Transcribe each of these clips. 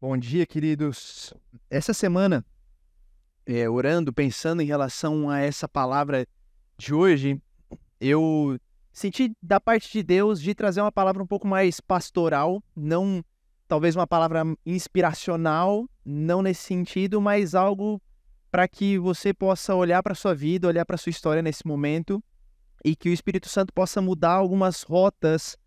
Bom dia, queridos. Essa semana, orando, pensando em relação a essa palavra de hoje, eu senti da parte de Deus de trazer uma palavra um pouco mais pastoral, não talvez uma palavra inspiracional, não nesse sentido, mas algo para que você possa olhar para a sua vida, olhar para a sua história nesse momento e que o Espírito Santo possa mudar algumas rotas,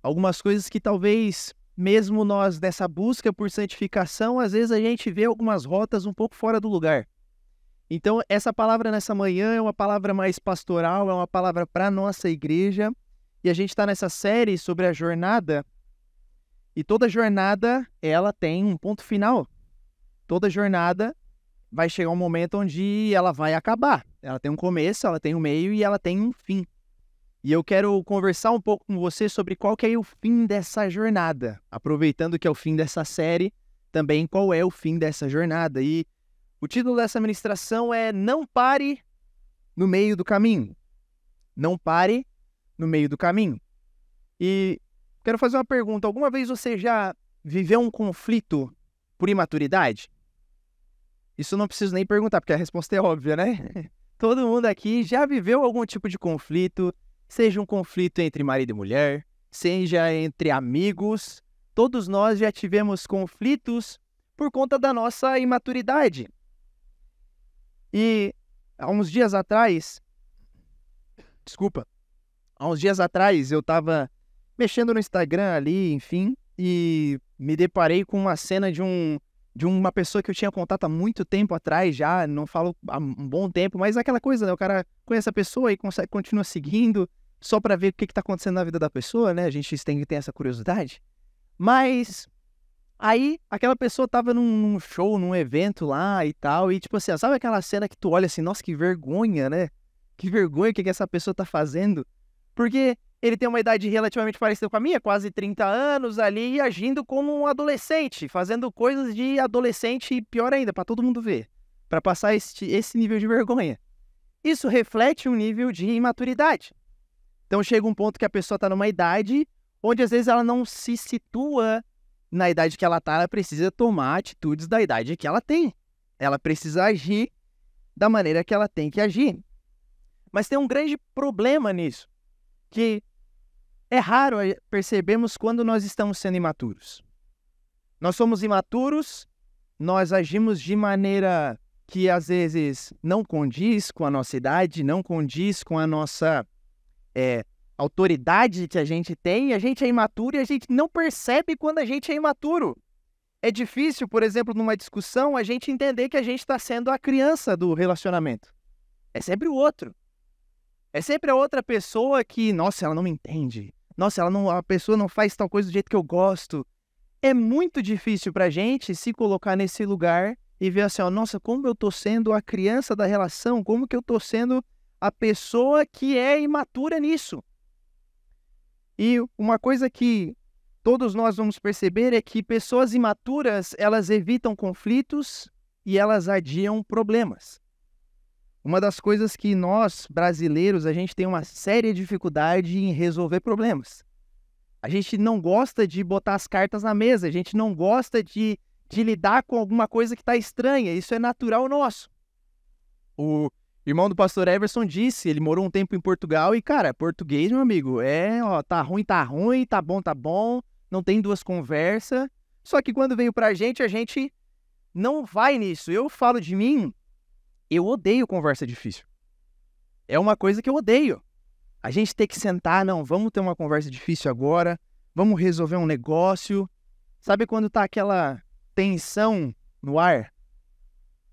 algumas coisas que talvez, mesmo nós nessa busca por santificação, às vezes a gente vê algumas rotas um pouco fora do lugar. Então, essa palavra nessa manhã é uma palavra mais pastoral, é uma palavra para a nossa igreja, e a gente está nessa série sobre a jornada, e toda jornada, ela tem um ponto final. Toda jornada vai chegar um momento onde ela vai acabar. Ela tem um começo, ela tem um meio e ela tem um fim. E eu quero conversar um pouco com você sobre qual que é o fim dessa jornada. Aproveitando que é o fim dessa série, também qual é o fim dessa jornada. E o título dessa ministração é Não Pare no Meio do Caminho. Não pare no meio do caminho. E quero fazer uma pergunta. Alguma vez você já viveu um conflito por imaturidade? Isso eu não preciso nem perguntar, porque a resposta é óbvia, né? Todo mundo aqui já viveu algum tipo de conflito, seja um conflito entre marido e mulher, seja entre amigos. Todos nós já tivemos conflitos por conta da nossa imaturidade. E há uns dias atrás eu estava mexendo no Instagram ali, enfim, e me deparei com uma cena de uma pessoa que eu tinha contato há muito tempo atrás já, não falo há um bom tempo, mas é aquela coisa, né? O cara conhece a pessoa e continua seguindo só para ver o que está acontecendo na vida da pessoa, né? A gente tem que ter essa curiosidade. Mas aí aquela pessoa tava num show, num evento lá e tal, e tipo assim, sabe aquela cena que tu olha assim, nossa, que vergonha, né? Que vergonha o que essa pessoa tá fazendo. Porque ele tem uma idade relativamente parecida com a minha, quase 30 anos ali, agindo como um adolescente, fazendo coisas de adolescente e pior ainda, para todo mundo ver, para passar esse nível de vergonha. Isso reflete um nível de imaturidade. Então chega um ponto que a pessoa está numa idade onde às vezes ela não se situa na idade que ela está, ela precisa tomar atitudes da idade que ela tem. Ela precisa agir da maneira que ela tem que agir. Mas tem um grande problema nisso, que é raro percebermos quando nós estamos sendo imaturos. Nós somos imaturos, nós agimos de maneira que às vezes não condiz com a nossa idade, não condiz com a nossa autoridade que a gente tem, a gente é imaturo e a gente não percebe quando a gente é imaturo. É difícil, por exemplo, numa discussão, a gente entender que a gente está sendo a criança do relacionamento. É sempre o outro. É sempre a outra pessoa que, nossa, ela não me entende. Nossa, a pessoa não faz tal coisa do jeito que eu gosto. É muito difícil pra gente se colocar nesse lugar e ver assim, ó, nossa, como eu tô sendo a criança da relação, como que eu tô sendo a pessoa que é imatura nisso. E uma coisa que todos nós vamos perceber é que pessoas imaturas, elas evitam conflitos e elas adiam problemas. Uma das coisas que nós, brasileiros, a gente tem uma séria dificuldade em resolver problemas. A gente não gosta de botar as cartas na mesa, a gente não gosta de lidar com alguma coisa que está estranha, isso é natural nosso. O irmão do pastor Everson disse, ele morou um tempo em Portugal e, cara, português, meu amigo, tá ruim, tá bom, não tem duas conversas. Só que quando veio pra gente, a gente não vai nisso. Eu falo de mim, eu odeio conversa difícil. É uma coisa que eu odeio. A gente tem que sentar, não, vamos ter uma conversa difícil agora, vamos resolver um negócio. Sabe quando tá aquela tensão no ar?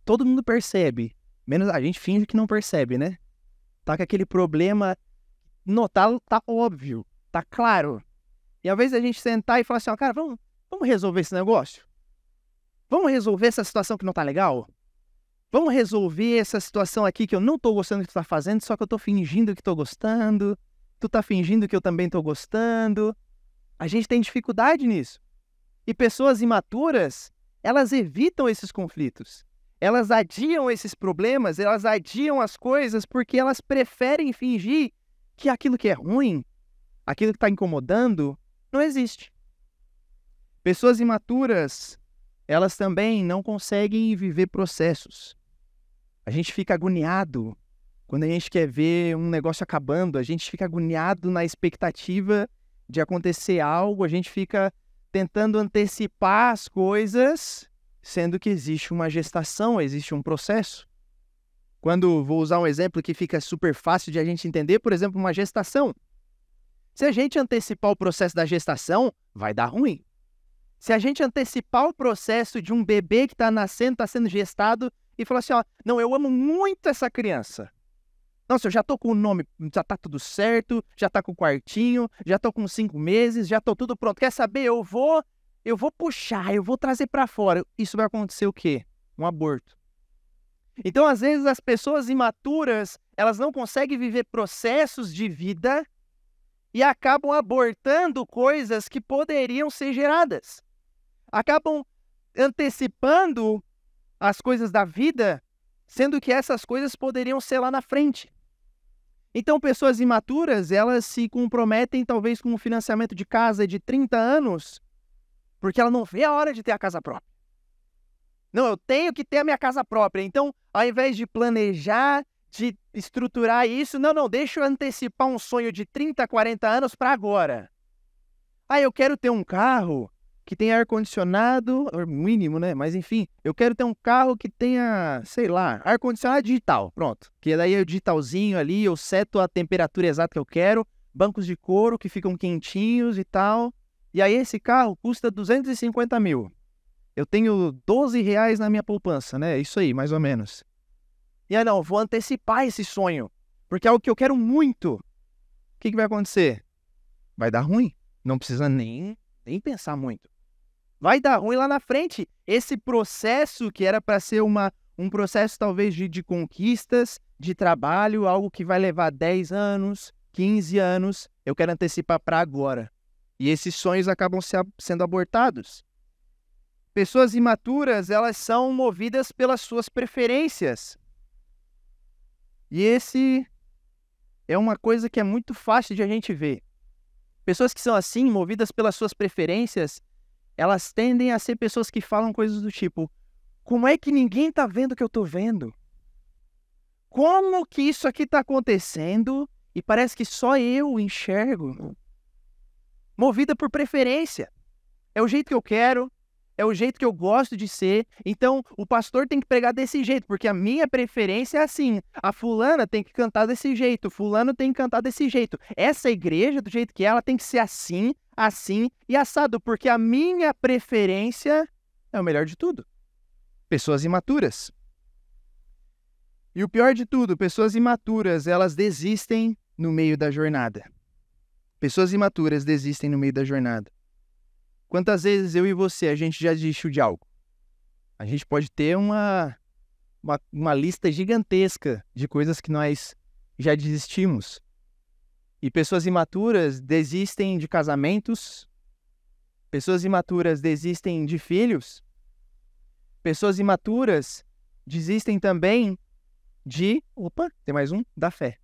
Todo mundo percebe, menos a gente finge que não percebe, né? Tá com aquele problema, não, tá óbvio, tá claro. E ao invés da gente sentar e falar assim, ó, cara, vamos resolver esse negócio? Vamos resolver essa situação que não tá legal? Vamos resolver essa situação aqui que eu não tô gostando do que tu tá fazendo, só que eu tô fingindo que tô gostando. Tu tá fingindo que eu também tô gostando. A gente tem dificuldade nisso. E pessoas imaturas, elas evitam esses conflitos. Elas adiam esses problemas, elas adiam as coisas porque elas preferem fingir que aquilo que é ruim, aquilo que está incomodando, não existe. Pessoas imaturas, elas também não conseguem viver processos. A gente fica agoniado quando a gente quer ver um negócio acabando, a gente fica agoniado na expectativa de acontecer algo, a gente fica tentando antecipar as coisas, sendo que existe uma gestação, existe um processo. Quando vou usar um exemplo que fica super fácil de a gente entender, por exemplo, uma gestação. Se a gente antecipar o processo da gestação, vai dar ruim. Se a gente antecipar o processo de um bebê que está nascendo, está sendo gestado, e falar assim, ó, não, eu amo muito essa criança. Nossa, eu já tô com o nome, já tá tudo certo, já tá com o quartinho, já tô com 5 meses, já tô tudo pronto. Quer saber? Eu vou puxar, eu vou trazer para fora. Isso vai acontecer o quê? Um aborto. Então, às vezes, as pessoas imaturas, elas não conseguem viver processos de vida e acabam abortando coisas que poderiam ser geradas. Acabam antecipando as coisas da vida, sendo que essas coisas poderiam ser lá na frente. Então, pessoas imaturas, elas se comprometem talvez com um financiamento de casa de 30 anos, porque ela não vê a hora de ter a casa própria. Não, eu tenho que ter a minha casa própria. Então, ao invés de planejar, de estruturar isso, não, deixa eu antecipar um sonho de 30, 40 anos para agora. Eu quero ter um carro que tenha ar-condicionado, mínimo, né? Mas enfim, eu quero ter um carro que tenha, sei lá, ar-condicionado digital, pronto. Que daí é o digitalzinho ali, eu seto a temperatura exata que eu quero, bancos de couro que ficam quentinhos e tal. E aí esse carro custa 250 mil. Eu tenho 12 reais na minha poupança, né? Isso aí, mais ou menos. E aí não, vou antecipar esse sonho, porque é o que eu quero muito. O que vai acontecer? Vai dar ruim. Não precisa nem pensar muito. Vai dar ruim lá na frente. Esse processo que era para ser um processo talvez de conquistas, de trabalho, algo que vai levar 10 anos, 15 anos, eu quero antecipar para agora. E esses sonhos acabam sendo abortados. Pessoas imaturas, elas são movidas pelas suas preferências. E esse é uma coisa que é muito fácil de a gente ver. Pessoas que são assim, movidas pelas suas preferências, elas tendem a ser pessoas que falam coisas do tipo, como é que ninguém tá vendo o que eu tô vendo? Como que isso aqui tá acontecendo e parece que só eu enxergo? Movida por preferência. É o jeito que eu quero, é o jeito que eu gosto de ser, então o pastor tem que pregar desse jeito, porque a minha preferência é assim, a fulana tem que cantar desse jeito, o fulano tem que cantar desse jeito, essa igreja, do jeito que ela tem que ser assim, assim e assado, porque a minha preferência é o melhor de tudo. Pessoas imaturas. E o pior de tudo, pessoas imaturas, elas desistem no meio da jornada. Pessoas imaturas desistem no meio da jornada. Quantas vezes eu e você, a gente já desistiu de algo? A gente pode ter uma lista gigantesca de coisas que nós já desistimos. E pessoas imaturas desistem de casamentos. Pessoas imaturas desistem de filhos. Pessoas imaturas desistem também tem mais um, da fé.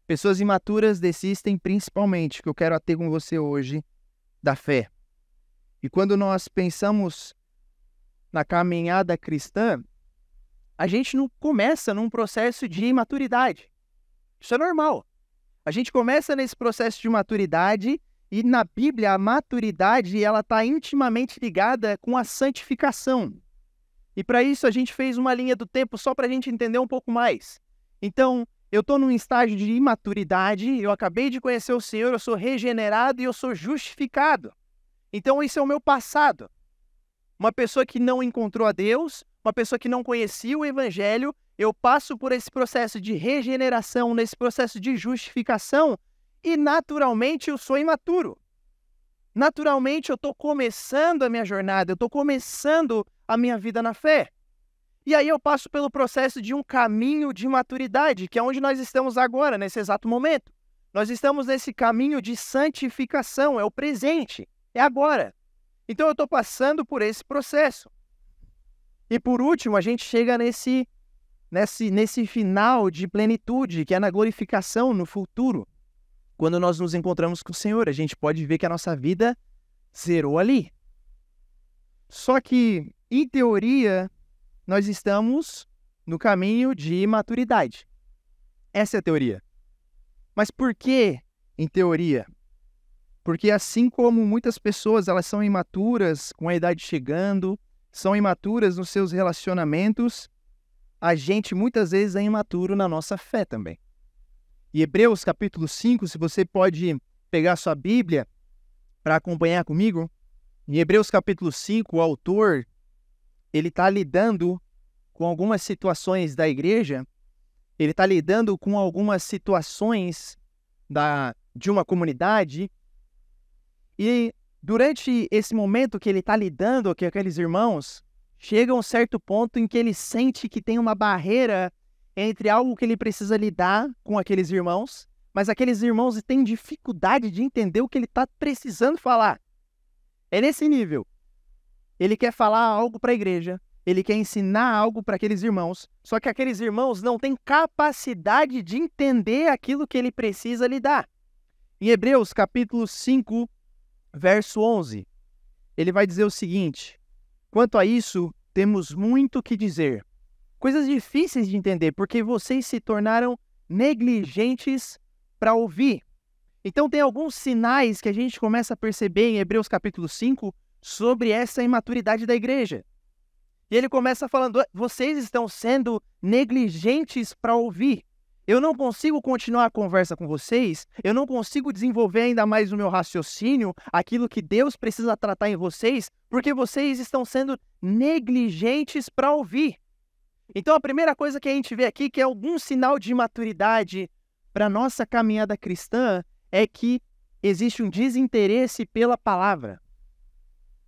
Pessoas imaturas desistem principalmente, que eu quero ter com você hoje, da fé. E quando nós pensamos na caminhada cristã, a gente não começa num processo de imaturidade. Isso é normal. A gente começa nesse processo de maturidade e na Bíblia a maturidade ela está intimamente ligada com a santificação. E para isso a gente fez uma linha do tempo só para a gente entender um pouco mais. Então, eu estou num estágio de imaturidade, eu acabei de conhecer o Senhor, eu sou regenerado e eu sou justificado. Então, isso é o meu passado. Uma pessoa que não encontrou a Deus, uma pessoa que não conhecia o Evangelho, eu passo por esse processo de regeneração, nesse processo de justificação, e naturalmente eu sou imaturo. Naturalmente eu estou começando a minha jornada, eu estou começando a minha vida na fé. E aí eu passo pelo processo de um caminho de maturidade, que é onde nós estamos agora, nesse exato momento. Nós estamos nesse caminho de santificação, é o presente, é agora. Então eu estou passando por esse processo. E por último, a gente chega nesse final de plenitude, que é na glorificação, no futuro. Quando nós nos encontramos com o Senhor, a gente pode ver que a nossa vida zerou ali. Só que, em teoria, nós estamos no caminho de maturidade. Essa é a teoria. Mas por que, em teoria? Porque assim como muitas pessoas elas são imaturas com a idade chegando, são imaturas nos seus relacionamentos, a gente muitas vezes é imaturo na nossa fé também. Em Hebreus capítulo 5, se você pode pegar sua Bíblia para acompanhar comigo, em Hebreus capítulo 5, o autor ele está lidando com algumas situações da igreja, ele está lidando com algumas situações de uma comunidade, e durante esse momento que ele está lidando com aqueles irmãos, chega um certo ponto em que ele sente que tem uma barreira entre algo que ele precisa lidar com aqueles irmãos, mas aqueles irmãos têm dificuldade de entender o que ele está precisando falar. É nesse nível. Ele quer falar algo para a igreja, ele quer ensinar algo para aqueles irmãos, só que aqueles irmãos não têm capacidade de entender aquilo que ele precisa lidar. Em Hebreus capítulo 5, verso 11, ele vai dizer o seguinte: quanto a isso, temos muito o que dizer. Coisas difíceis de entender, porque vocês se tornaram negligentes para ouvir. Então tem alguns sinais que a gente começa a perceber em Hebreus capítulo 5 sobre essa imaturidade da igreja. E ele começa falando: vocês estão sendo negligentes para ouvir. Eu não consigo continuar a conversa com vocês, eu não consigo desenvolver ainda mais o meu raciocínio, aquilo que Deus precisa tratar em vocês, porque vocês estão sendo negligentes para ouvir. Então a primeira coisa que a gente vê aqui, que é algum sinal de maturidade para a nossa caminhada cristã, é que existe um desinteresse pela palavra.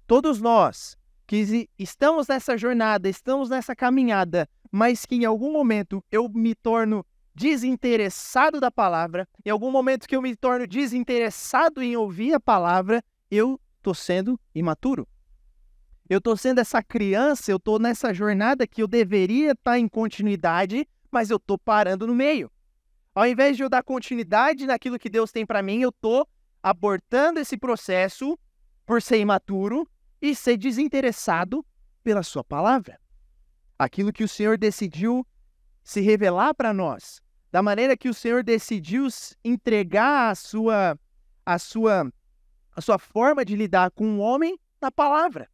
Todos nós que estamos nessa jornada, estamos nessa caminhada, mas que em algum momento eu me torno desinteressado da palavra, em algum momento que eu me torno desinteressado em ouvir a palavra, eu estou sendo imaturo. Eu estou sendo essa criança, eu estou nessa jornada que eu deveria estar em continuidade, mas eu estou parando no meio. Ao invés de eu dar continuidade naquilo que Deus tem para mim, eu estou abortando esse processo por ser imaturo e ser desinteressado pela sua palavra. Aquilo que o Senhor decidiu se revelar para nós, da maneira que o Senhor decidiu entregar a sua forma de lidar com o homem na palavra.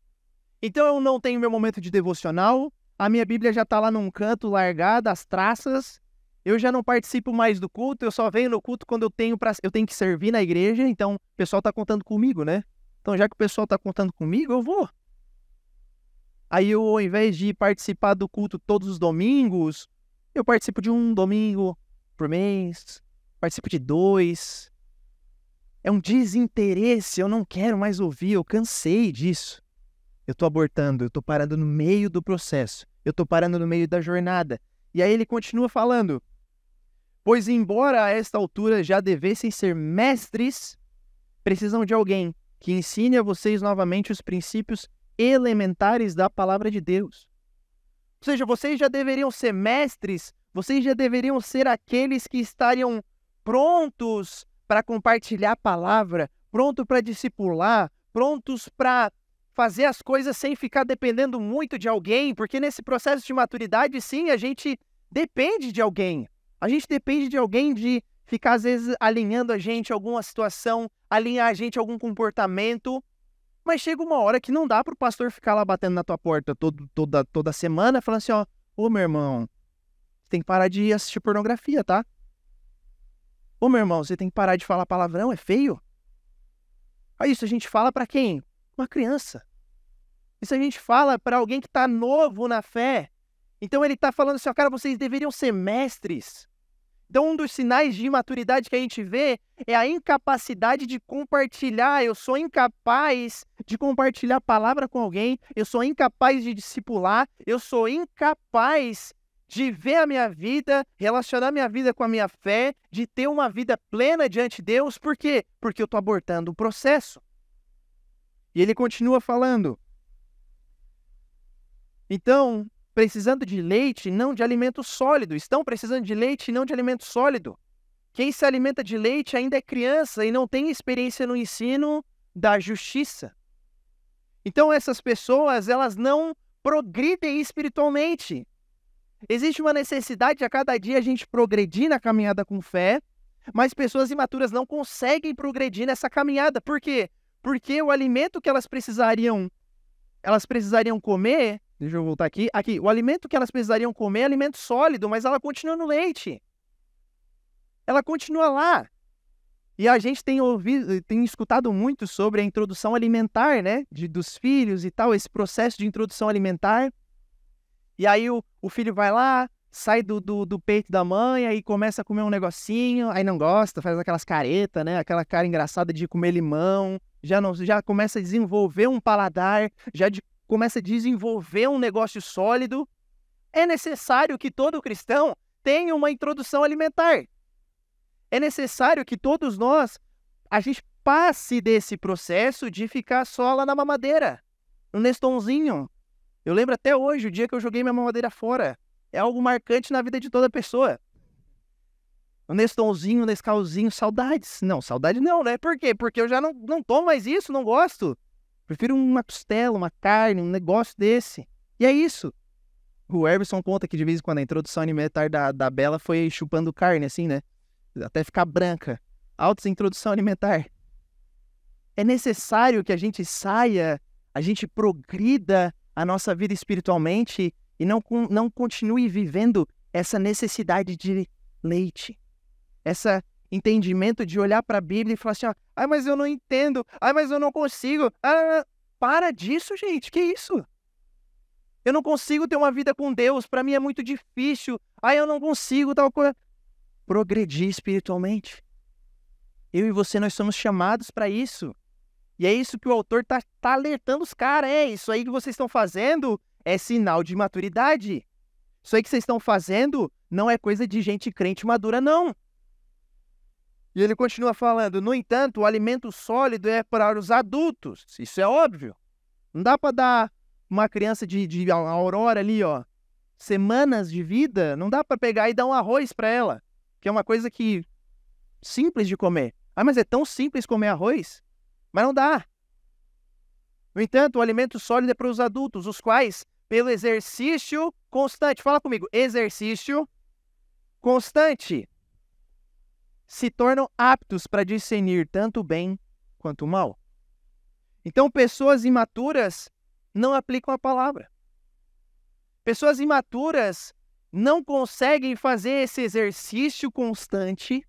Então eu não tenho meu momento de devocional, a minha Bíblia já está lá num canto largada, as traças, eu já não participo mais do culto, eu só venho no culto quando eu tenho que servir na igreja, então o pessoal está contando comigo, né? Então já que o pessoal está contando comigo, eu vou. Aí eu, ao invés de participar do culto todos os domingos, eu participo de um domingo por mês, participo de 2. É um desinteresse, eu não quero mais ouvir, eu cansei disso. Eu estou abortando, eu estou parando no meio do processo, eu estou parando no meio da jornada. E aí ele continua falando: pois embora a esta altura já devessem ser mestres, precisam de alguém que ensine a vocês novamente os princípios elementares da palavra de Deus. Ou seja, vocês já deveriam ser mestres, vocês já deveriam ser aqueles que estariam prontos para compartilhar a palavra, prontos para discipular, prontos para fazer as coisas sem ficar dependendo muito de alguém, porque nesse processo de maturidade, sim, a gente depende de alguém. A gente depende de alguém de ficar, às vezes, alinhando a gente a alguma situação, alinhar a gente a algum comportamento. Mas chega uma hora que não dá para o pastor ficar lá batendo na tua porta toda semana, falando assim, ó, ô meu irmão, você tem que parar de assistir pornografia, tá? Ô meu irmão, você tem que parar de falar palavrão, é feio. Aí isso a gente fala para quem? Uma criança. Isso a gente fala para alguém que está novo na fé. Então ele está falando assim, ó, cara, vocês deveriam ser mestres. Então um dos sinais de imaturidade que a gente vê é a incapacidade de compartilhar. Eu sou incapaz de compartilhar a palavra com alguém, eu sou incapaz de discipular, eu sou incapaz de ver a minha vida, relacionar minha vida com a minha fé, de ter uma vida plena diante de Deus. Por quê? Porque eu estou abortando o processo. E ele continua falando. Então, precisando de leite, não de alimento sólido. Estão precisando de leite, não de alimento sólido. Quem se alimenta de leite ainda é criança e não tem experiência no ensino da justiça. Então essas pessoas, elas não progridem espiritualmente. Existe uma necessidade de a cada dia a gente progredir na caminhada com fé, mas pessoas imaturas não conseguem progredir nessa caminhada. Por quê? Porque o alimento que elas precisariam comer, deixa eu voltar aqui, o alimento que elas precisariam comer é alimento sólido, mas ela continua no leite. Ela continua lá. E a gente tem escutado muito sobre a introdução alimentar, né, dos filhos e tal, esse processo de introdução alimentar. E aí o filho vai lá, sai do peito da mãe, aí começa a comer um negocinho, aí não gosta, faz aquelas caretas, né, aquela cara engraçada de comer limão, já começa a desenvolver um paladar, começa a desenvolver um negócio sólido. É necessário que todo cristão tenha uma introdução alimentar. É necessário que todos nós, a gente passe desse processo de ficar só lá na mamadeira, no Nestonzinho. Eu lembro até hoje, o dia que eu joguei minha mamadeira fora. É algo marcante na vida de toda pessoa. O Nestonzinho, o Nescauzinho, saudades. Não, saudade não, né? Por quê? Porque eu já não tomo mais isso, não gosto. Prefiro uma costela, uma carne, um negócio desse. E é isso. O Erbson conta que de vez em quando a introdução alimentar da Bela foi chupando carne, assim, né? Até ficar branca. Alta introdução alimentar. É necessário que a gente saia, a gente progrida a nossa vida espiritualmente e não continue vivendo essa necessidade de leite. Esse entendimento de olhar para a Bíblia e falar assim, ó, ai, mas eu não entendo, ai, mas eu não consigo. Para disso, gente, que isso? Eu não consigo ter uma vida com Deus, para mim é muito difícil. Ai, eu não consigo tal coisa. Progredir espiritualmente. Eu e você, nós somos chamados para isso. E é isso que o autor tá alertando os caras. Isso aí que vocês estão fazendo é sinal de maturidade. Isso aí que vocês estão fazendo não é coisa de gente crente madura, não. E ele continua falando, no entanto, o alimento sólido é para os adultos. Isso é óbvio. Não dá para dar uma criança de Aurora ali, ó, semanas de vida, não dá para pegar e dar um arroz para ela, que é uma coisa que simples de comer. Ah, mas é tão simples comer arroz? Mas não dá. No entanto, o alimento sólido é para os adultos, os quais, pelo exercício constante, fala comigo, exercício constante, se tornam aptos para discernir tanto o bem quanto o mal. Então, pessoas imaturas não aplicam a palavra. Pessoas imaturas não conseguem fazer esse exercício constante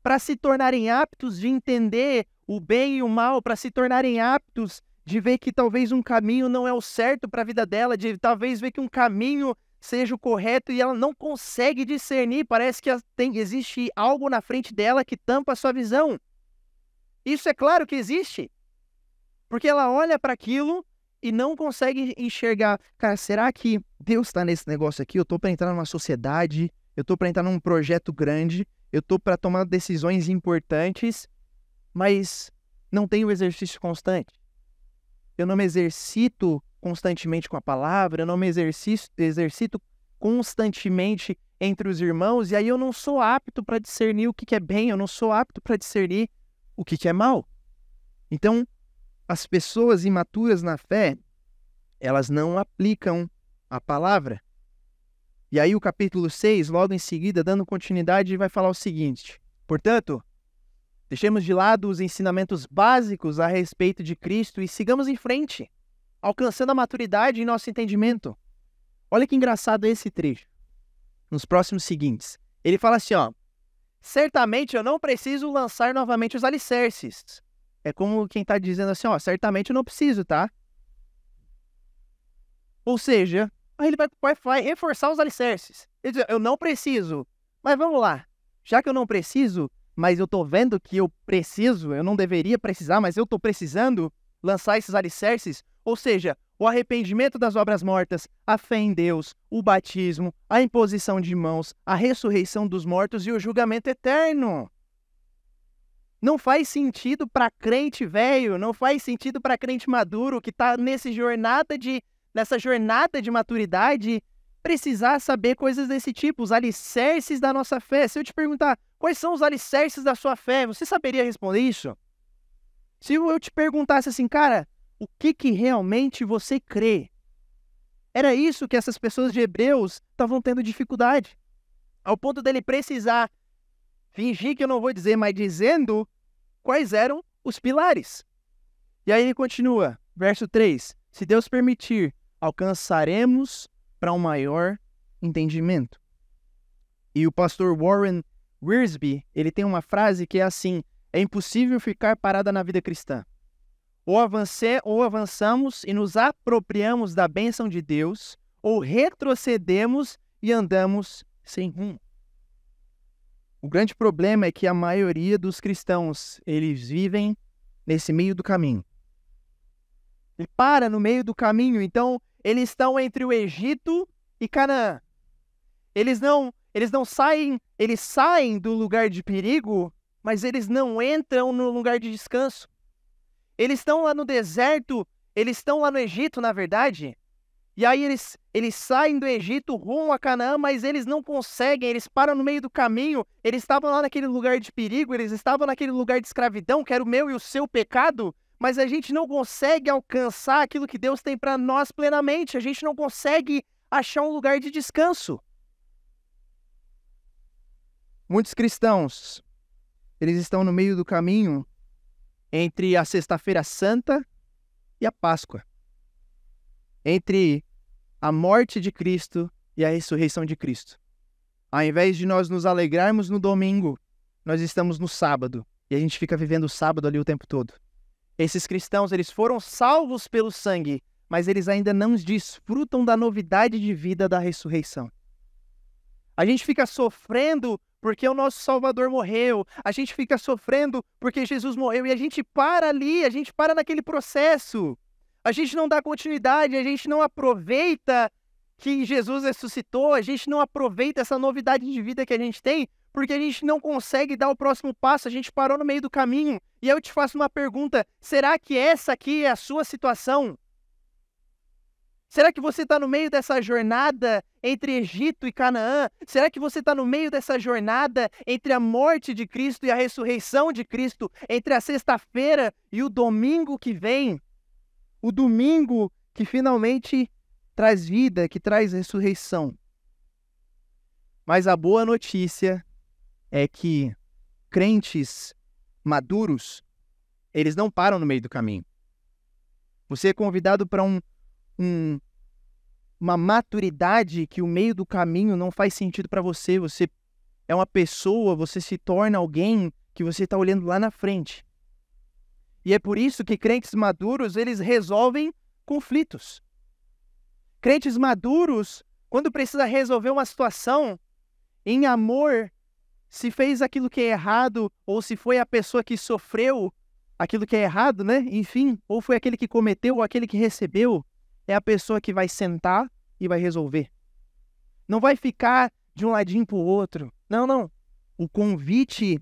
para se tornarem aptos de entender o bem e o mal, para se tornarem aptos de ver que talvez um caminho não é o certo para a vida dela, de talvez ver que um caminho seja o correto e ela não consegue discernir, parece que existe algo na frente dela que tampa a sua visão. Isso é claro que existe, porque ela olha para aquilo e não consegue enxergar, cara, será que Deus está nesse negócio aqui? Eu estou para entrar numa sociedade, eu estou para entrar num projeto grande, eu estou para tomar decisões importantes, mas não tenho exercício constante. Eu não me exercito constantemente com a palavra, eu não me exercito constantemente entre os irmãos, e aí eu não sou apto para discernir o que é bem, eu não sou apto para discernir o que é mal. Então, as pessoas imaturas na fé, elas não aplicam a palavra. E aí o capítulo 6, logo em seguida, dando continuidade, vai falar o seguinte: portanto, deixemos de lado os ensinamentos básicos a respeito de Cristo e sigamos em frente, alcançando a maturidade em nosso entendimento. Olha que engraçado esse trecho. Nos próximos seguintes, ele fala assim, ó, certamente eu não preciso lançar novamente os alicerces. É como quem está dizendo assim, ó, certamente eu não preciso, tá? Ou seja, aí ele vai reforçar os alicerces. Ele diz, eu não preciso, mas vamos lá, já que eu não preciso, mas eu estou vendo que eu preciso, eu não deveria precisar, mas eu estou precisando lançar esses alicerces, ou seja, o arrependimento das obras mortas, a fé em Deus, o batismo, a imposição de mãos, a ressurreição dos mortos e o julgamento eterno. Não faz sentido para crente velho, não faz sentido para crente maduro que está nessa jornada de maturidade, precisar saber coisas desse tipo, os alicerces da nossa fé. Se eu te perguntar, quais são os alicerces da sua fé, você saberia responder isso? Se eu te perguntasse assim, cara, o que realmente você crê. Era isso que essas pessoas de Hebreus estavam tendo dificuldade. Ao ponto dele precisar fingir que eu não vou dizer, mas dizendo quais eram os pilares. E aí ele continua, verso 3. Se Deus permitir, alcançaremos para um maior entendimento. E o pastor Warren Wiersbe, ele tem uma frase que é assim: é impossível ficar parada na vida cristã. Ou avançamos e nos apropriamos da bênção de Deus, ou retrocedemos e andamos sem rumo. O grande problema é que a maioria dos cristãos, eles vivem nesse meio do caminho. Ele para no meio do caminho, então eles estão entre o Egito e Canaã. Eles não saem, eles saem do lugar de perigo, mas eles não entram no lugar de descanso. Eles estão lá no deserto, eles estão lá no Egito, na verdade. E aí eles saem do Egito rumo a Canaã, mas eles não conseguem, eles param no meio do caminho. Eles estavam lá naquele lugar de perigo, eles estavam naquele lugar de escravidão, que era o meu e o seu pecado, mas a gente não consegue alcançar aquilo que Deus tem para nós plenamente. A gente não consegue achar um lugar de descanso. Muitos cristãos, eles estão no meio do caminho entre a Sexta-feira Santa e a Páscoa. Entre a morte de Cristo e a ressurreição de Cristo. Ao invés de nós nos alegrarmos no domingo, nós estamos no sábado. E a gente fica vivendo o sábado ali o tempo todo. Esses cristãos, eles foram salvos pelo sangue, mas eles ainda não desfrutam da novidade de vida da ressurreição. A gente fica sofrendo porque o nosso Salvador morreu. A gente fica sofrendo porque Jesus morreu. E a gente para ali, a gente para naquele processo. A gente não dá continuidade, a gente não aproveita que Jesus ressuscitou, a gente não aproveita essa novidade de vida que a gente tem, porque a gente não consegue dar o próximo passo, a gente parou no meio do caminho. E eu te faço uma pergunta, será que essa aqui é a sua situação? Será que você está no meio dessa jornada entre Egito e Canaã? Será que você está no meio dessa jornada entre a morte de Cristo e a ressurreição de Cristo? Entre a sexta-feira e o domingo que vem? O domingo que finalmente traz vida, que traz ressurreição. Mas a boa notícia é que crentes maduros, eles não param no meio do caminho. Você é convidado para uma maturidade que o meio do caminho não faz sentido para você. Você é uma pessoa, você se torna alguém que você está olhando lá na frente. E é por isso que crentes maduros, eles resolvem conflitos. Crentes maduros, quando precisa resolver uma situação, em amor, se fez aquilo que é errado, ou se foi a pessoa que sofreu aquilo que é errado, né? Enfim, ou foi aquele que cometeu, ou aquele que recebeu, é a pessoa que vai sentar e vai resolver. Não vai ficar de um ladinho para o outro. Não. O convite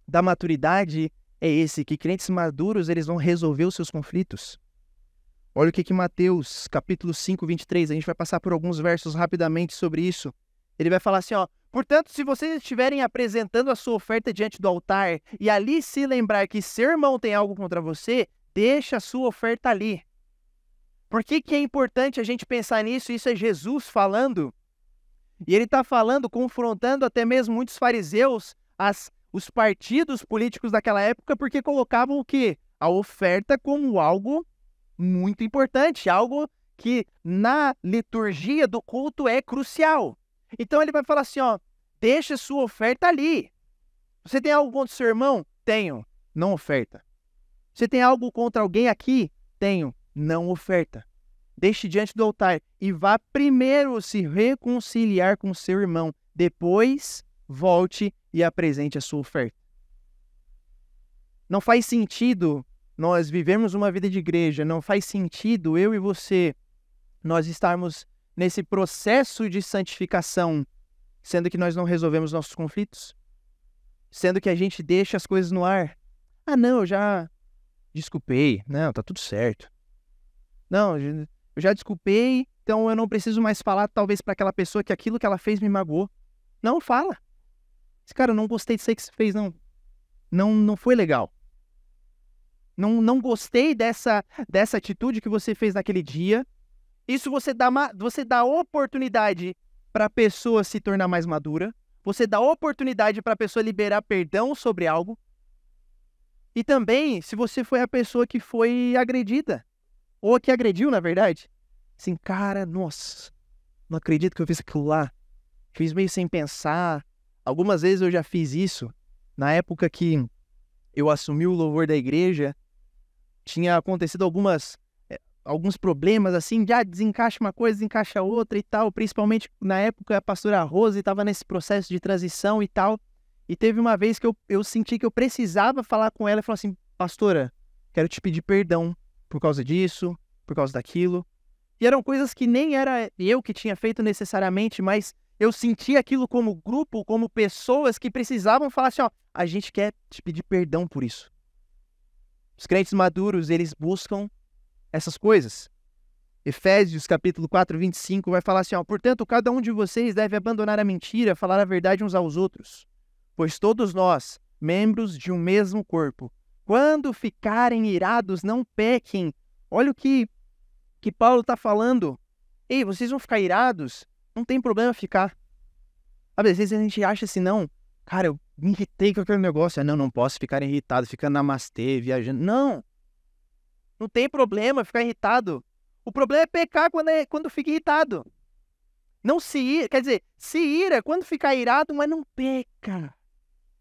da maturidade é esse, que crentes maduros, eles vão resolver os seus conflitos. Olha o que Mateus, capítulo 5, 23, a gente vai passar por alguns versos rapidamente sobre isso. Ele vai falar assim, ó: portanto, se vocês estiverem apresentando a sua oferta diante do altar, e ali se lembrar que seu irmão tem algo contra você, deixa a sua oferta ali. Por que é importante a gente pensar nisso? Isso é Jesus falando. E ele está falando, confrontando até mesmo muitos fariseus, os partidos políticos daquela época, porque colocavam o quê? A oferta como algo muito importante, algo que na liturgia do culto é crucial. Então ele vai falar assim, ó: deixa sua oferta ali. Você tem algo contra o seu irmão? Tenho. Não oferta. Você tem algo contra alguém aqui? Tenho. Não oferta. Deixe diante do altar e vá primeiro se reconciliar com seu irmão. Depois, volte e apresente a sua oferta. Não faz sentido nós vivemos uma vida de igreja, não faz sentido eu e você, nós estarmos nesse processo de santificação, sendo que nós não resolvemos nossos conflitos, sendo que a gente deixa as coisas no ar. Ah, não, eu já desculpei, não, tá tudo certo. Não, eu já desculpei, então eu não preciso mais falar talvez para aquela pessoa que aquilo que ela fez me magoou. Não, fala. Cara, eu não gostei disso aí que você fez, não foi legal. Não gostei dessa atitude que você fez naquele dia. Isso você dá oportunidade para a pessoa se tornar mais madura. Você dá oportunidade para a pessoa liberar perdão sobre algo. E também, se você foi a pessoa que foi agredida, ou a que agrediu, na verdade. Assim, cara, nossa, não acredito que eu fiz aquilo lá. Fiz meio sem pensar. Algumas vezes eu já fiz isso. Na época que eu assumi o louvor da igreja, tinha acontecido alguns problemas, assim, já desencaixa uma coisa, desencaixa outra e tal. Principalmente na época a pastora Rose estava nesse processo de transição e tal. E teve uma vez que eu senti que eu precisava falar com ela e falar assim, pastora, quero te pedir perdão por causa disso, por causa daquilo. E eram coisas que nem era eu que tinha feito necessariamente, mas eu senti aquilo como grupo, como pessoas que precisavam falar assim, ó, a gente quer te pedir perdão por isso. Os crentes maduros, eles buscam essas coisas. Efésios, capítulo 4, 25, vai falar assim, ó, portanto, cada um de vocês deve abandonar a mentira, falar a verdade uns aos outros, pois todos nós, membros de um mesmo corpo, quando ficarem irados, não pequem. Olha o que Paulo está falando. Ei, vocês vão ficar irados? Não tem problema ficar. Às vezes a gente acha assim, não, cara, eu me irritei com aquele negócio. Não posso ficar irritado, ficando namastê, viajando. Não tem problema ficar irritado. O problema é pecar quando fica irritado. Não se ira, quer dizer, se ira quando ficar irado, mas não peca.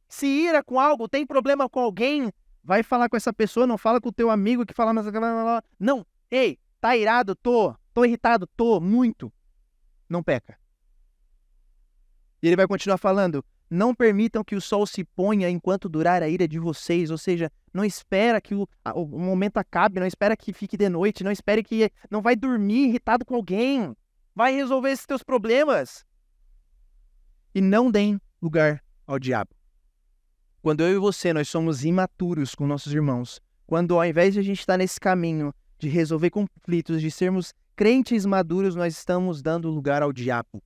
Se ira com algo, tem problema com alguém, vai falar com essa pessoa, não fala com o teu amigo que fala... Não, ei, tá irado? Tô irritado? Tô, muito. Não peca. E ele vai continuar falando, não permitam que o sol se ponha enquanto durar a ira de vocês, ou seja, não espera que o momento acabe, não espera que fique de noite, não espere que... Não vai dormir irritado com alguém, vai resolver esses teus problemas. E não deem lugar ao diabo. Quando eu e você, nós somos imaturos com nossos irmãos, quando ao invés de a gente estar nesse caminho de resolver conflitos, de sermos crentes maduros, nós estamos dando lugar ao diabo.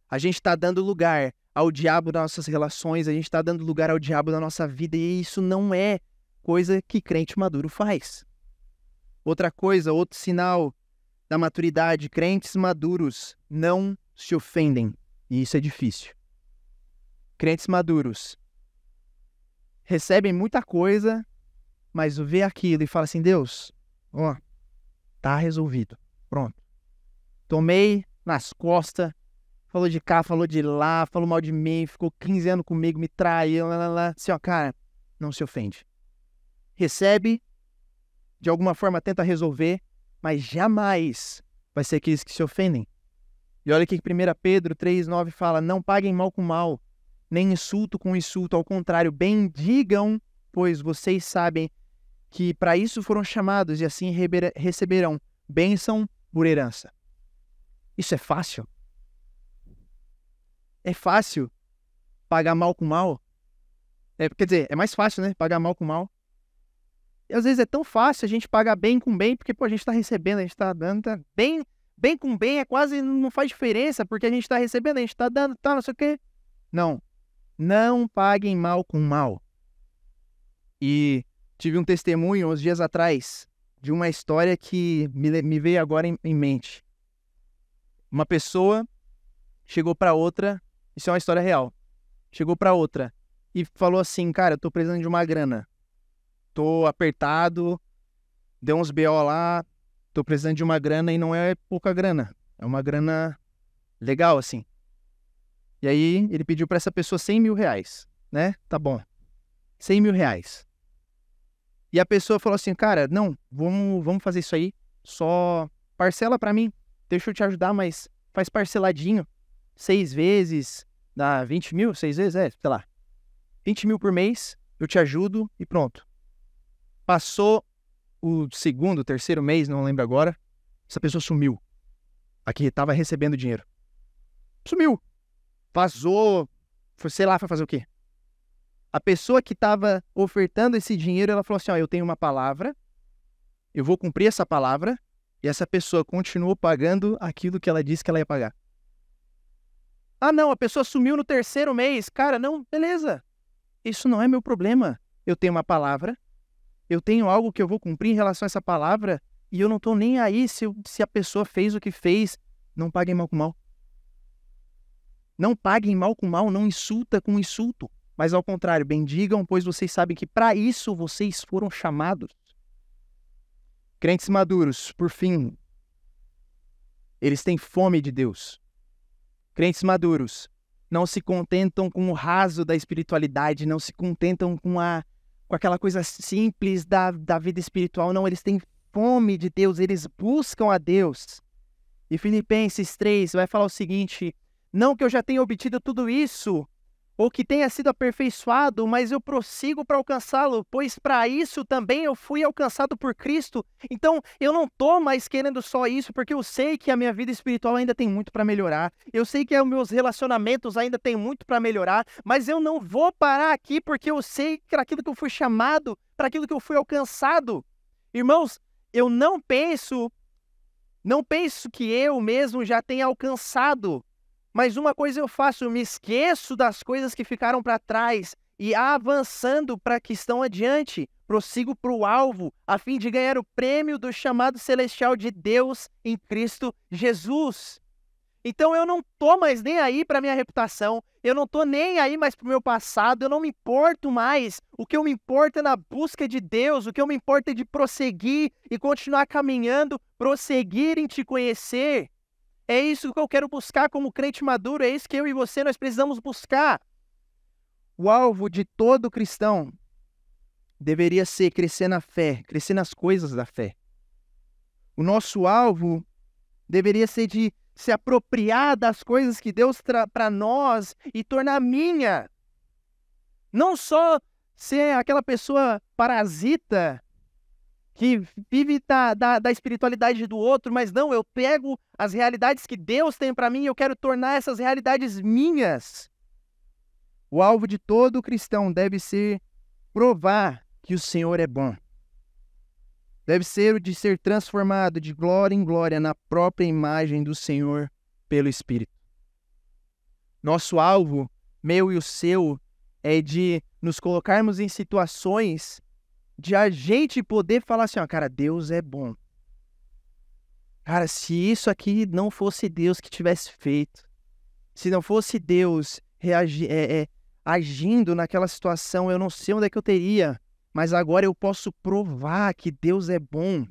A gente está dando lugar ao diabo das nossas relações, a gente está dando lugar ao diabo da nossa vida, e isso não é coisa que crente maduro faz. Outra coisa, outro sinal da maturidade, crentes maduros não se ofendem, e isso é difícil. Crentes maduros recebem muita coisa, mas vê aquilo e fala assim, Deus, ó, tá resolvido, pronto. Tomei nas costas, falou de cá, falou de lá, falou mal de mim, ficou 15 anos comigo, me traiu, assim, ó, cara, não se ofende. Recebe, de alguma forma tenta resolver, mas jamais vai ser aqueles que se ofendem. E olha aqui que 1 Pedro 3,9 fala, não paguem mal com mal, nem insulto com insulto, ao contrário, bendigam, pois vocês sabem que para isso foram chamados e assim receberão bênção por herança. Isso é fácil? É fácil pagar mal com mal? Quer dizer, é mais fácil, né? Pagar mal com mal. E às vezes é tão fácil a gente pagar bem com bem, porque pô, a gente está recebendo, a gente está dando, tá bem com bem é quase, não faz diferença, porque a gente está recebendo, a gente está dando, tá, não sei o quê. Não paguem mal com mal. E tive um testemunho uns dias atrás de uma história que me veio agora em mente. Uma pessoa chegou para outra, isso é uma história real, chegou para outra e falou assim, cara, eu tô precisando de uma grana. Tô apertado, deu uns BO lá, tô precisando de uma grana e não é pouca grana, é uma grana legal, assim. E aí ele pediu para essa pessoa 100 mil reais, né? Tá bom, 100 mil reais. E a pessoa falou assim, cara, não, vamos fazer isso aí, só parcela para mim, deixa eu te ajudar, mas faz parceladinho, 6 vezes, dá 20 mil, 6 vezes, sei lá, 20 mil por mês, eu te ajudo e pronto. Passou o segundo, terceiro mês, não lembro agora, essa pessoa sumiu. A que estava recebendo dinheiro. Sumiu. Vazou, foi fazer o quê? A pessoa que estava ofertando esse dinheiro, ela falou assim, ó, eu tenho uma palavra, eu vou cumprir essa palavra, e essa pessoa continuou pagando aquilo que ela disse que ela ia pagar. Ah, não, a pessoa sumiu no terceiro mês. Cara, não, beleza. Isso não é meu problema. Eu tenho uma palavra, eu tenho algo que eu vou cumprir em relação a essa palavra e eu não estou nem aí se a pessoa fez o que fez. Não paguem mal com mal. Não paguem mal com mal, não insulta com insulto. Mas ao contrário, bendigam, pois vocês sabem que para isso vocês foram chamados. Crentes maduros, por fim, eles têm fome de Deus. Crentes maduros não se contentam com o raso da espiritualidade, não se contentam com aquela coisa simples da vida espiritual. Não, eles têm fome de Deus, eles buscam a Deus. E Filipenses 3 vai falar o seguinte: não que eu já tenha obtido tudo isso, ou que tenha sido aperfeiçoado, mas eu prossigo para alcançá-lo, pois para isso também eu fui alcançado por Cristo. Então, eu não estou mais querendo só isso, porque eu sei que a minha vida espiritual ainda tem muito para melhorar. Eu sei que os meus relacionamentos ainda tem muito para melhorar, mas eu não vou parar aqui, porque eu sei que para aquilo que eu fui chamado, para aquilo que eu fui alcançado. Irmãos, eu não penso que eu mesmo já tenha alcançado. Mas uma coisa eu faço, eu me esqueço das coisas que ficaram para trás e avançando para que estão adiante, prossigo para o alvo, a fim de ganhar o prêmio do chamado celestial de Deus em Cristo Jesus. Então eu não estou mais nem aí para a minha reputação, eu não estou nem aí mais para o meu passado, eu não me importo mais. O que eu me importo é na busca de Deus, o que eu me importo é de prosseguir e continuar caminhando, prosseguir em te conhecer. É isso que eu quero buscar como crente maduro, é isso que eu e você nós precisamos buscar. O alvo de todo cristão deveria ser crescer na fé, crescer nas coisas da fé. O nosso alvo deveria ser de se apropriar das coisas que Deus traz para nós e tornar minha. Não só ser aquela pessoa parasita que vive da espiritualidade do outro, mas não, eu pego as realidades que Deus tem para mim e eu quero tornar essas realidades minhas. O alvo de todo cristão deve ser provar que o Senhor é bom. Deve ser o de ser transformado de glória em glória na própria imagem do Senhor pelo Espírito. Nosso alvo, meu e o seu, é de nos colocarmos em situações de a gente poder falar assim, ó, cara, Deus é bom. Cara, se isso aqui não fosse Deus que tivesse feito, se não fosse Deus agindo naquela situação, eu não sei onde é que eu teria, mas agora eu posso provar que Deus é bom.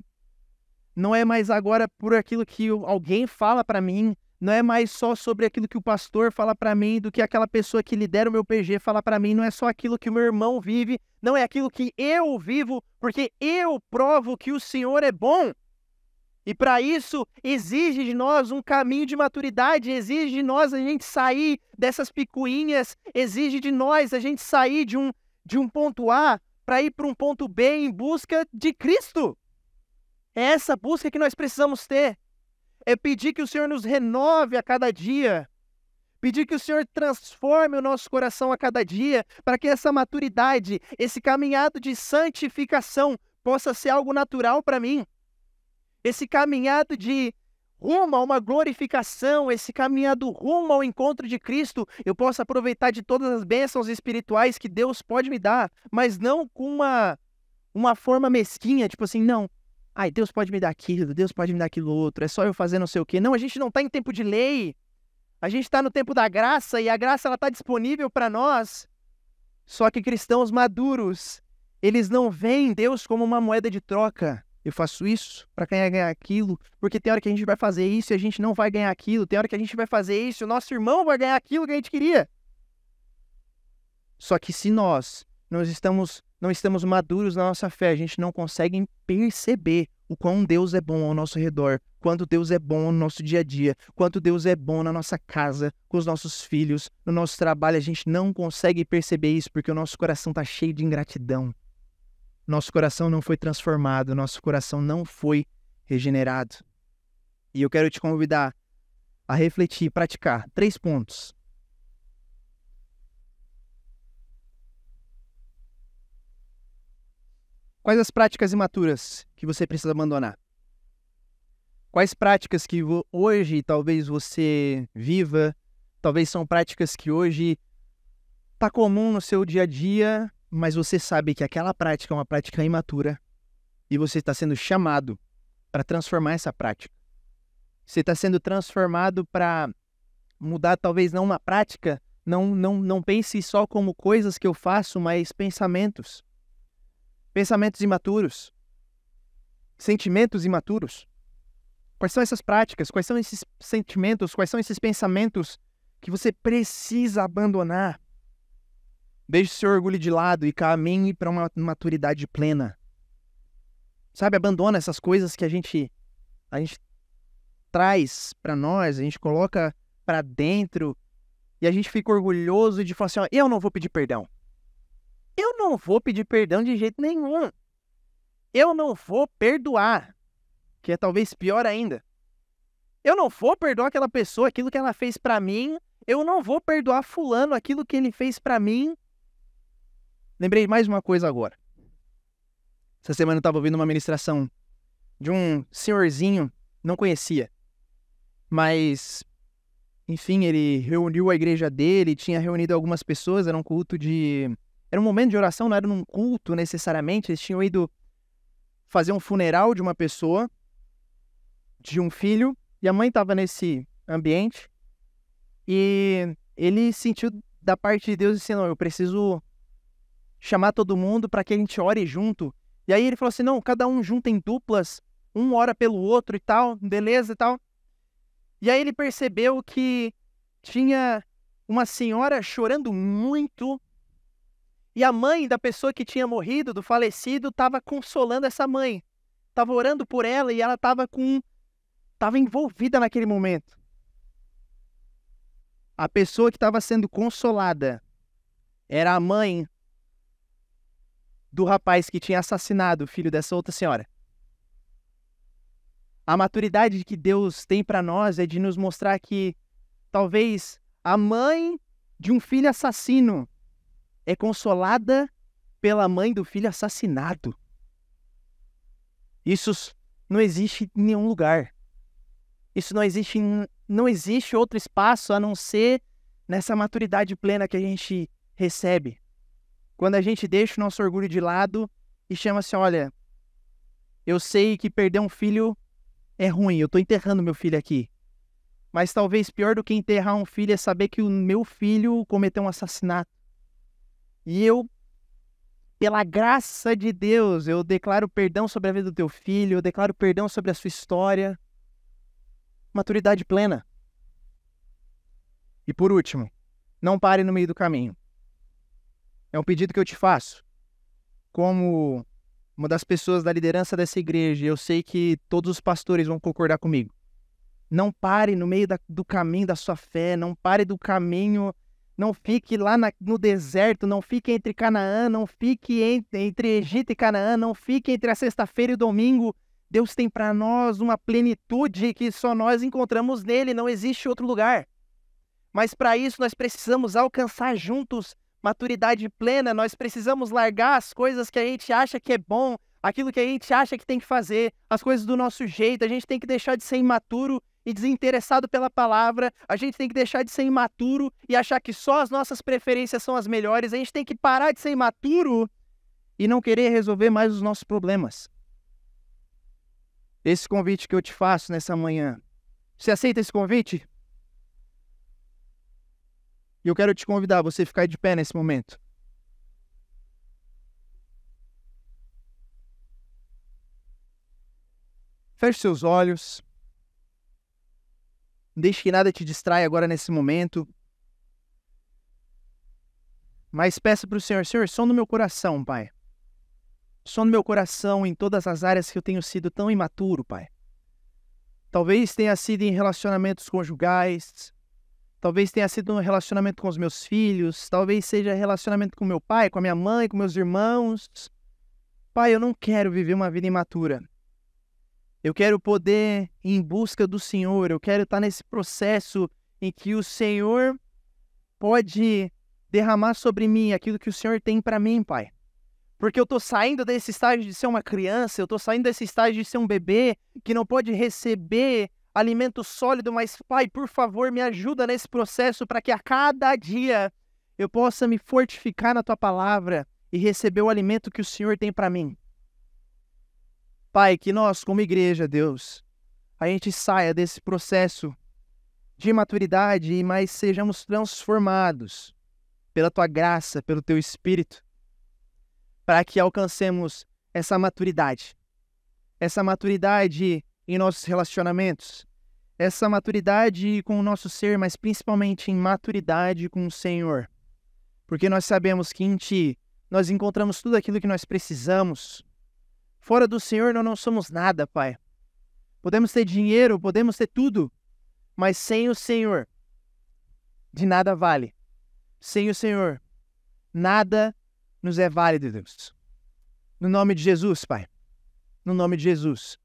Não é mais agora por aquilo que alguém fala para mim, não é mais só sobre aquilo que o pastor fala para mim, do que aquela pessoa que lidera o meu PG fala para mim, não é só aquilo que o meu irmão vive, não é aquilo que eu vivo, porque eu provo que o Senhor é bom. E para isso, exige de nós um caminho de maturidade, exige de nós a gente sair dessas picuinhas, exige de nós a gente sair de um ponto A para ir para um ponto B em busca de Cristo. É essa busca que nós precisamos ter. É pedir que o Senhor nos renove a cada dia. Pedir que o Senhor transforme o nosso coração a cada dia, para que essa maturidade, esse caminhado de santificação possa ser algo natural para mim. Esse caminhado de rumo a uma glorificação, esse caminhado rumo ao encontro de Cristo, eu possa aproveitar de todas as bênçãos espirituais que Deus pode me dar, mas não com uma forma mesquinha, tipo assim, não. Ai, Deus pode me dar aquilo, Deus pode me dar aquilo outro, é só eu fazer não sei o quê. Não, a gente não está em tempo de lei, a gente está no tempo da graça e a graça está disponível para nós. Só que cristãos maduros, eles não veem Deus como uma moeda de troca. Eu faço isso para ganhar aquilo, porque tem hora que a gente vai fazer isso e a gente não vai ganhar aquilo, tem hora que a gente vai fazer isso e o nosso irmão vai ganhar aquilo que a gente queria. Só que se nós não estamos maduros na nossa fé, a gente não consegue perceber o quão Deus é bom ao nosso redor, quanto Deus é bom no nosso dia a dia, quanto Deus é bom na nossa casa, com os nossos filhos, no nosso trabalho. A gente não consegue perceber isso porque o nosso coração está cheio de ingratidão. Nosso coração não foi transformado, nosso coração não foi regenerado. E eu quero te convidar a refletir, praticar 3 pontos. Quais as práticas imaturas que você precisa abandonar? Quais práticas que hoje talvez você viva, talvez são práticas que hoje está comum no seu dia a dia, mas você sabe que aquela prática é uma prática imatura e você está sendo chamado para transformar essa prática. Você está sendo transformado para mudar talvez não uma prática, não pense só como coisas que eu faço, mas pensamentos. Pensamentos imaturos. Sentimentos imaturos. Quais são essas práticas? Quais são esses sentimentos? Quais são esses pensamentos que você precisa abandonar? Deixe o seu orgulho de lado e caminhe para uma maturidade plena. Sabe, abandona essas coisas que a gente traz para nós, a gente coloca para dentro e a gente fica orgulhoso de falar assim, ó, eu não vou pedir perdão. Eu não vou pedir perdão de jeito nenhum. Eu não vou perdoar, que é talvez pior ainda. Eu não vou perdoar aquela pessoa, aquilo que ela fez para mim. Eu não vou perdoar fulano, aquilo que ele fez para mim. Lembrei mais uma coisa agora. Essa semana eu estava ouvindo uma ministração de um senhorzinho, não conhecia, mas, enfim, ele reuniu a igreja dele, tinha reunido algumas pessoas, era um momento de oração, não era um culto necessariamente, eles tinham ido fazer um funeral de uma pessoa, de um filho, e a mãe estava nesse ambiente, e ele sentiu da parte de Deus assim, não, eu preciso chamar todo mundo para que a gente ore junto. E aí ele falou assim, não, cada um junta em duplas, um ora pelo outro e tal, beleza e tal. E aí ele percebeu que tinha uma senhora chorando muito e a mãe da pessoa que tinha morrido, do falecido, estava consolando essa mãe. Estava orando por ela e ela estava envolvida naquele momento. A pessoa que estava sendo consolada era a mãe do rapaz que tinha assassinado o filho dessa outra senhora. A maturidade que Deus tem para nós é de nos mostrar que talvez a mãe de um filho assassino é consolada pela mãe do filho assassinado. Isso não existe em nenhum lugar. Isso não existe outro espaço a não ser nessa maturidade plena que a gente recebe. Quando a gente deixa o nosso orgulho de lado e chama assim, olha, eu sei que perder um filho é ruim, eu tô enterrando meu filho aqui. Mas talvez pior do que enterrar um filho é saber que o meu filho cometeu um assassinato. E eu, pela graça de Deus, eu declaro perdão sobre a vida do teu filho, eu declaro perdão sobre a sua história. Maturidade plena. E por último, não pare no meio do caminho. É um pedido que eu te faço. Como uma das pessoas da liderança dessa igreja, eu sei que todos os pastores vão concordar comigo. Não pare no meio do caminho da sua fé, não pare do caminho, não fique lá no deserto, não fique entre Canaã, não fique entre Egito e Canaã, não fique entre a sexta-feira e o domingo. Deus tem para nós uma plenitude que só nós encontramos nele, não existe outro lugar. Mas para isso nós precisamos alcançar juntos maturidade plena, nós precisamos largar as coisas que a gente acha que é bom, aquilo que a gente acha que tem que fazer, as coisas do nosso jeito, a gente tem que deixar de ser imaturo e desinteressado pela palavra, a gente tem que deixar de ser imaturo e achar que só as nossas preferências são as melhores, a gente tem que parar de ser imaturo e não querer resolver mais os nossos problemas. Esse convite que eu te faço nessa manhã, você aceita esse convite? E eu quero te convidar a você ficar de pé nesse momento. Feche seus olhos. Não deixe que nada te distraia agora nesse momento. Mas peça para o Senhor, Senhor, som no meu coração, Pai. Som no meu coração em todas as áreas que eu tenho sido tão imaturo, Pai. Talvez tenha sido em relacionamentos conjugais, talvez tenha sido um relacionamento com os meus filhos, talvez seja relacionamento com meu pai, com a minha mãe, com meus irmãos. Pai, eu não quero viver uma vida imatura. Eu quero poder ir em busca do Senhor, eu quero estar nesse processo em que o Senhor pode derramar sobre mim aquilo que o Senhor tem para mim, Pai. Porque eu estou saindo desse estágio de ser uma criança, eu estou saindo desse estágio de ser um bebê que não pode receber alimento sólido, mas, Pai, por favor, me ajuda nesse processo para que a cada dia eu possa me fortificar na Tua palavra e receber o alimento que o Senhor tem para mim. Pai, que nós, como igreja, Deus, a gente saia desse processo de imaturidade, mas sejamos transformados pela Tua graça, pelo Teu Espírito, para que alcancemos essa maturidade em nossos relacionamentos, essa maturidade com o nosso ser, mas principalmente em maturidade com o Senhor, porque nós sabemos que em Ti nós encontramos tudo aquilo que nós precisamos. Fora do Senhor nós não somos nada, Pai. Podemos ter dinheiro, podemos ter tudo, mas sem o Senhor, de nada vale. Sem o Senhor, nada nos é válido, Deus. No nome de Jesus, Pai. No nome de Jesus.